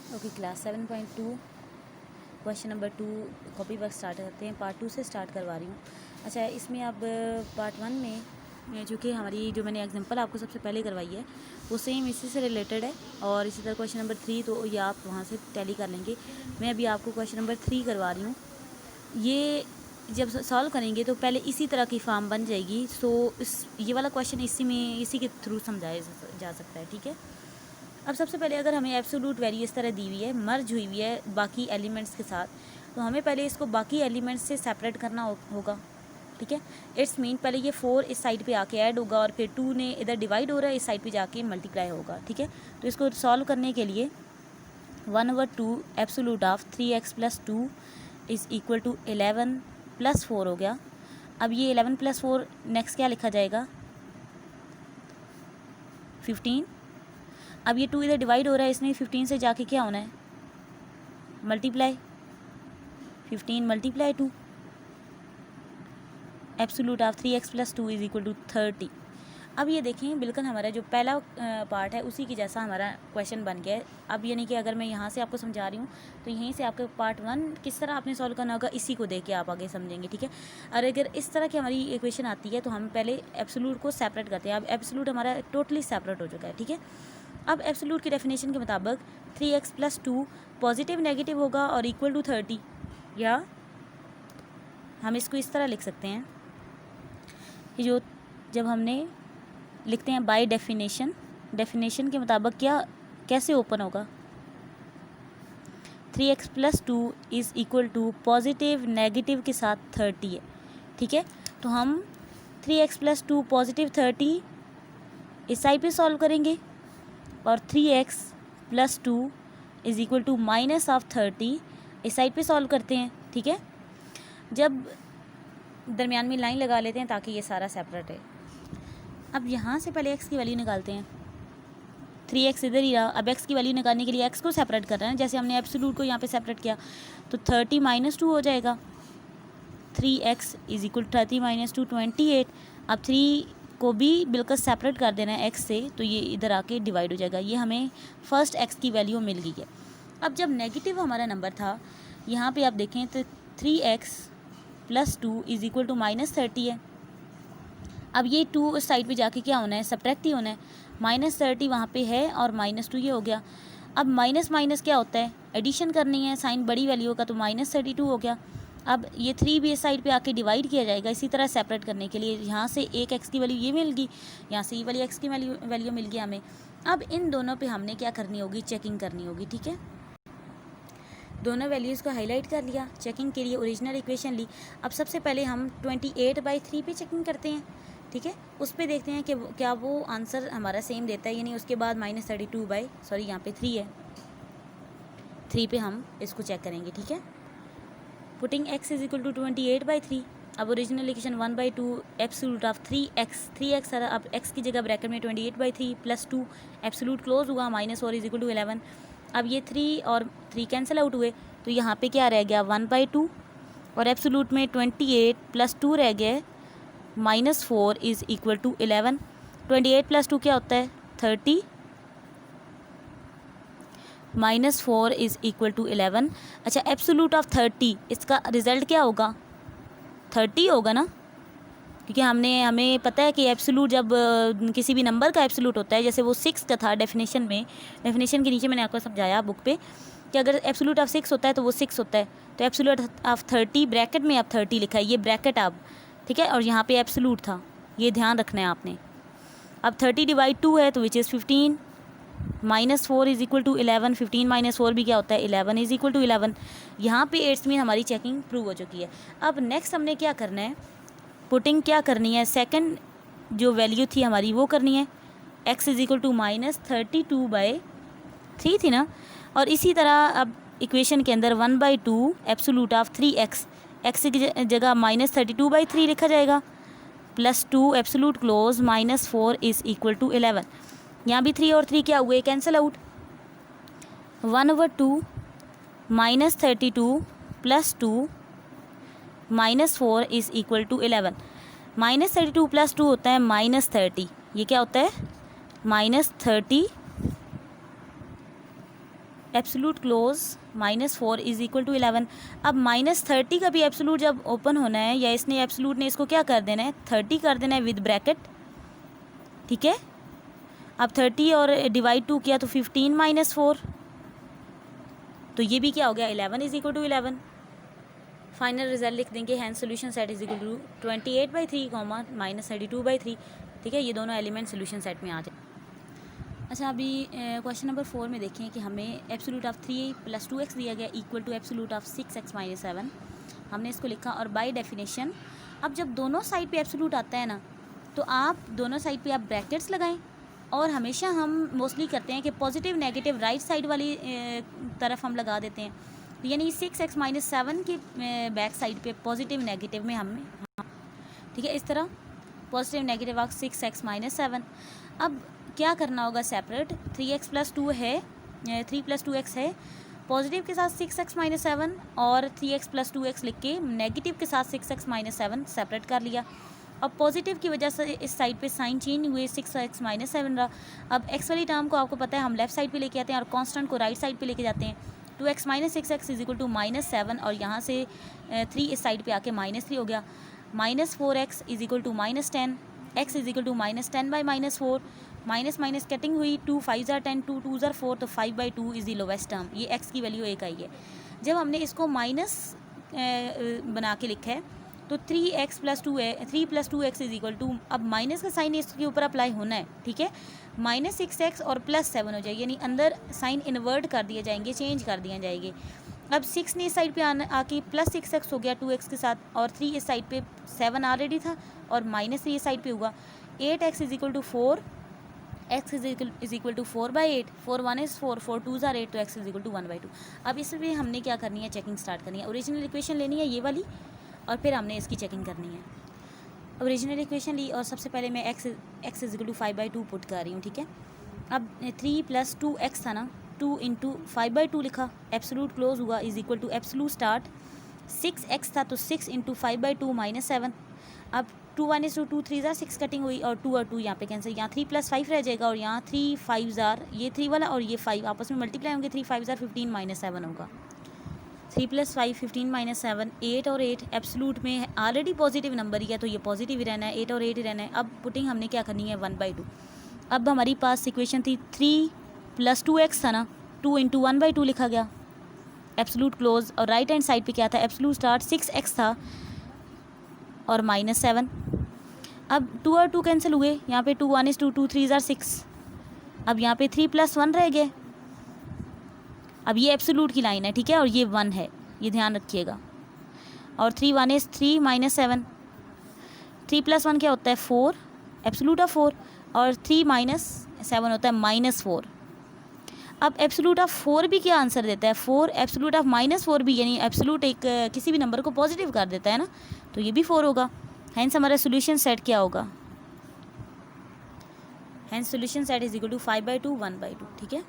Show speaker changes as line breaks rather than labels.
Okay class 7.2 question number 2 copy work start करते हैं। Part 2 से स्टार्ट करवा रही हूँ। अच्छा, इसमें अब पार्ट 1 में चूँकि हमारी जो मैंने एग्जांपल आपको सबसे पहले करवाई है वो सेम इसी से रिलेटेड है, और इसी तरह क्वेश्चन नंबर 3 तो ये आप वहाँ से टैली कर लेंगे। मैं अभी आपको क्वेश्चन नंबर 3 करवा रही हूँ। ये जब सॉल्व करेंगे तो पहले इसी तरह की फॉर्म बन जाएगी। सो ये वाला क्वेश्चन इसी के थ्रू समझाया जा सकता है। ठीक है, अब सबसे पहले अगर हमें एब्सोल्यूट वैल्यू इस तरह दी हुई है, मर्ज हुई हुई है बाकी एलिमेंट्स के साथ, तो हमें पहले इसको बाकी एलिमेंट्स से सेपरेट करना होगा। ठीक है, इट्स मीन पहले ये 4 इस साइड पे आके ऐड होगा और फिर 2 ने इधर डिवाइड हो रहा है, इस साइड पे जाके मल्टीप्लाई होगा। ठीक है, तो इसको सॉल्व करने के लिए 1/2 absolute of 3x + 2 is equal to 11 + 4 हो गया। अब ये 11 + 4 नेक्स्ट क्या लिखा जाएगा, 15। अब ये 2 इधर डिवाइड हो रहा है, इसमें 15 से जाके क्या होना है, multiply. 15 × 2 absolute of 3x + 2 is equal to 30। अब ये देखें, बिल्कुल हमारा जो पहला पार्ट है उसी की जैसा हमारा क्वेश्चन बन गया है। अब यानी कि अगर मैं यहाँ से आपको समझा रही हूँ तो यहीं से आपका पार्ट 1 किस तरह आपने सॉल्व करना होगा, इसी को देख के आप आगे समझेंगे। ठीक है, और अगर इस तरह की हमारी इक्वेशन आती है तो हम पहले एब्सोल्यूट को सेपरेट करते हैं। अब एब्सोल्यूट हमारा टोटली सेपरेट हो चुका है। ठीक है, अब एब्सोल्यूट की डेफिनेशन के मुताबिक 3x + 2 पॉजिटिव नेगेटिव होगा और इक्वल टू 30, या हम इसको इस तरह लिख सकते हैं कि जो जब हमने लिखते हैं बाय डेफिनेशन के मुताबिक क्या कैसे ओपन होगा, 3x + 2 is equal to positive negative के साथ 30 है। ठीक है, तो हम 3x + 2 पॉजिटिव 30 इस साइड पे सॉल्व करेंगे और 3x + 2 इज़ इक्वल टू -30 इस साइड पे सॉल्व करते हैं। ठीक है, जब दरमियान में लाइन लगा लेते हैं ताकि ये सारा सेपरेट है। अब यहाँ से पहले x की वैल्यू निकालते हैं। 3x इधर ही रहा, अब x की वैल्यू निकालने के लिए x को सेपरेट कर रहे हैं, जैसे हमने एब्सोल्यूट को यहाँ पे सेपरेट किया तो 30 - 2 हो जाएगा। 3x is equal 30 - 2 28। अब 3 को भी बिल्कुल सेपरेट कर देना है x से, तो ये इधर आके डिवाइड हो जाएगा। ये हमें फर्स्ट x की वैल्यू मिल गई है। अब जब नेगेटिव हमारा नंबर था, यहाँ पे आप देखें तो 3x + 2 इज़ इक्वल टू -30 है। अब ये 2 उस साइड पे जाके क्या होना है, सब्ट्रैक्ट ही होना है। -30 वहाँ पे है और -2 ये हो गया। अब माइनस माइनस क्या होता है, एडिशन करनी है साइन बड़ी वैल्यू का, तो -32 हो गया। अब ये 3 भी इस साइड पे आके डिवाइड किया जाएगा इसी तरह सेपरेट करने के लिए। यहाँ से एक x की वैल्यू ये मिल गई, यहाँ से ये वाली x की वैल्यू मिल गई हमें। अब इन दोनों पे हमने क्या करनी होगी, चेकिंग करनी होगी। ठीक है, दोनों वैल्यूज़ को हाईलाइट कर लिया, चेकिंग के लिए ओरिजिनल इक्वेशन ली। अब सबसे पहले हम 28/3 पे चेकिंग करते हैं। ठीक है, उस पर देखते हैं कि क्या वो आंसर हमारा सेम देता है, यानी उसके बाद -32 यहाँ पे 3 है, 3 पे हम इसको चेक करेंगे। ठीक है, putting x is equal to 28/3। अब original equation 1/2 absolute of 3x अब x की जगह ब्रैकेट में 28/3 + 2 एब्सोल्यूट क्लोज हुआ, -4 इज़ इक्वल टू 11। अब ये 3 और 3 कैंसिल आउट हुए, तो यहाँ पे क्या रह गया, 1/2 और एब्सोल्यूट में 28 + 2 रह गया, -4 इज़ इक्वल टू 11। 28 + 2 क्या होता है, 30, -4 इज़ इक्वल टू 11। अच्छा, एब्सोल्यूट ऑफ 30, इसका रिज़ल्ट क्या होगा, 30 होगा ना, क्योंकि हमें पता है कि एब्सोल्यूट जब किसी भी नंबर का एब्सोल्यूट होता है, जैसे वो 6 का था डेफिनेशन के नीचे मैंने आपको समझाया बुक पे कि अगर एब्सोल्यूट ऑफ 6 होता है तो वो 6 होता है। तो एब्सोल्यूट ऑफ 30 ब्रैकेट में अब 30 लिखा है, ये ब्रैकेट अब ठीक है, और यहाँ पे एब्सोल्यूट था, ये ध्यान रखना है आपने। अब 30/2 है तो which is 15, -4 is equal to 11। 15 - 4 भी क्या होता है, 11 इज़ इक्वल टू 11। यहाँ पे एट्स में हमारी चेकिंग प्रूव हो चुकी है। अब नेक्स्ट हमने क्या करना है, पुटिंग क्या करनी है, सेकंड जो वैल्यू थी हमारी वो करनी है। x इज़ इक्वल टू -32/3 थी ना, और इसी तरह अब इक्वेशन के अंदर 1/2 एब्सोल्यूट ऑफ 3x, x की जगह -32/3 लिखा जाएगा, +2 absolute close, -4 is equal to 11। यहाँ भी 3 और 3 क्या हुए, cancel out. 1/2 -32 + 2 -4 is equal to 11। -32 + 2 होता है -30, ये क्या होता है, -30 absolute close -4 is equal to 11। अब -30 का भी एब्सोलूट जब ओपन होना है, या इसने एब्सोलूट ने इसको क्या कर देना है, 30 कर देना है विद ब्रैकेट, ठीक है। अब 30 और डिवाइड 2 किया तो 15 - 4, तो ये भी क्या हो गया, 11 is equal to 11। Final result लिख देंगे, hence solution set is equal to 28/3, -32/3, ठीक है। ये दोनों एलिमेंट सोल्यूशन सेट में आ जाए। अच्छा, अभी क्वेश्चन नंबर 4 में देखें कि हमें एब्सोल्यूट ऑफ 3 + 2x दिया गया equal to absolute of 6x - 7। हमने इसको लिखा, और बाय डेफिनेशन अब जब दोनों साइड पे एब्सोल्यूट आता है ना, तो आप दोनों साइड पे आप ब्रैकेट्स लगाएं। और हमेशा हम मोस्टली करते हैं कि पॉजिटिव नेगेटिव राइट साइड वाली तरफ हम लगा देते हैं, तो यानी 6x - 7 की बैक साइड पे पॉजिटिव नेगेटिव में हम, ठीक है, इस तरह पॉजिटिव नेगेटिव ऑफ 6x - 7। अब क्या करना होगा, सेपरेट 3x + 2 है, 3 + 2x है, पॉजिटिव के साथ 6x - 7 और 3x + 2x लिख के नेगेटिव के साथ 6x - 7 सेपरेट कर लिया। अब पॉजिटिव की वजह से इस साइड पे साइन चेंज हुए, 6x - 7 रहा। अब x वाली टर्म को आपको पता है हम लेफ्ट साइड पे लेके आते हैं और कांस्टेंट को राइट साइड पे लेके जाते हैं। 2x - 6x is equal to -7, और यहाँ से 3 इस साइड पे आके -3 हो गया। -4x is equal to -10, x is equal to -10/-4, minus minus cutting हुई, 2 5 = 10, 2 2 = 4, तो 5/2 इज़ दी लोवेस्ट टर्म। ये x की वैल्यू 1 आई है। जब हमने इसको माइनस बना के लिखा है तो 3x + 2 है, 3 + 2x इज इक्वल टू, अब माइनस का साइन इसके ऊपर अप्लाई होना है, ठीक है, -6x और +7 हो जाएगी, यानी अंदर साइन इन्वर्ट कर दिए जाएंगे, चेंज कर दिए जाएंगे। अब 6 ने इस साइड पे आके +6x हो गया 2x के साथ, और 3 इस साइड पे 7 ऑलरेडी था और -3 इस साइड पे हुआ। 8x is equal to 4, x is equal to 4/8, 4 1 is 4, 4 2 = 8, तो x इज इक्वल टू 1/2। अब इसमें हमने क्या करनी है, चेकिंग स्टार्ट करनी है। ओरिजिनल इक्वेशन लेनी है ये वाली, और फिर हमने इसकी चेकिंग करनी है। ओरिजिनल इक्वेशन ली, और सबसे पहले मैं x is equal to 5/2 put कर रही हूँ, ठीक है। अब 3 + 2x था ना, 2 × 5/2 लिखा, एब्सोल्यूट क्लोज हुआ is equal to absolute start, 6x था तो 6 × 5/2 -7। अब 2 1 is 2, 2 3 = 6 कटिंग हुई, और 2 और 2 यहाँ पे कैंसिल, यहाँ 3 + 5 रह जाएगा, और यहाँ 3 5 जार, ये 3 वाला और ये 5 आपस में मल्टीप्लाई होंगे, 3 5 = 15 - 7 होगा। 3 + 5 15 - 7, 8 और 8 एब्सोल्यूट में ऑलरेडी पॉजिटिव नंबर ही है, तो ये पॉजिटिव ही रहना है, 8 और 8 ही रहना है। अब पुटिंग हमने क्या करनी है, 1/2। अब हमारी पास इक्वेशन थी 3 + 2x था ना, 2 × 1/2 लिखा गया, एब्सोल्यूट क्लोज, और राइट हैंड साइड पे क्या था, एब्सोल्यूट स्टार्ट 6x था और -7। अब 2 और 2 कैंसिल हुए, यहाँ पे 2 1 is 2, 2 3 = 6। अब यहाँ पे 3 + 1 रह गए। अब ये एब्सोल्यूट की लाइन है, ठीक है, और ये 1 है, ये ध्यान रखिएगा। और 3 1 is 3 -7, 3 + 1 क्या होता है, 4, एब्सोल्यूट ऑफ 4, और 3 - 7 होता है -4। अब एब्सोल्यूट ऑफ 4 भी क्या आंसर देता है, 4, एब्सोल्यूट ऑफ -4 भी, यानी एब्सोल्यूट एक किसी भी नंबर को पॉजिटिव कर देता है ना, तो ये भी 4 होगा। हैंस हमारा सोल्यूशन सेट क्या होगा, hence solution set is equal to 5/2 1/2, ठीक है।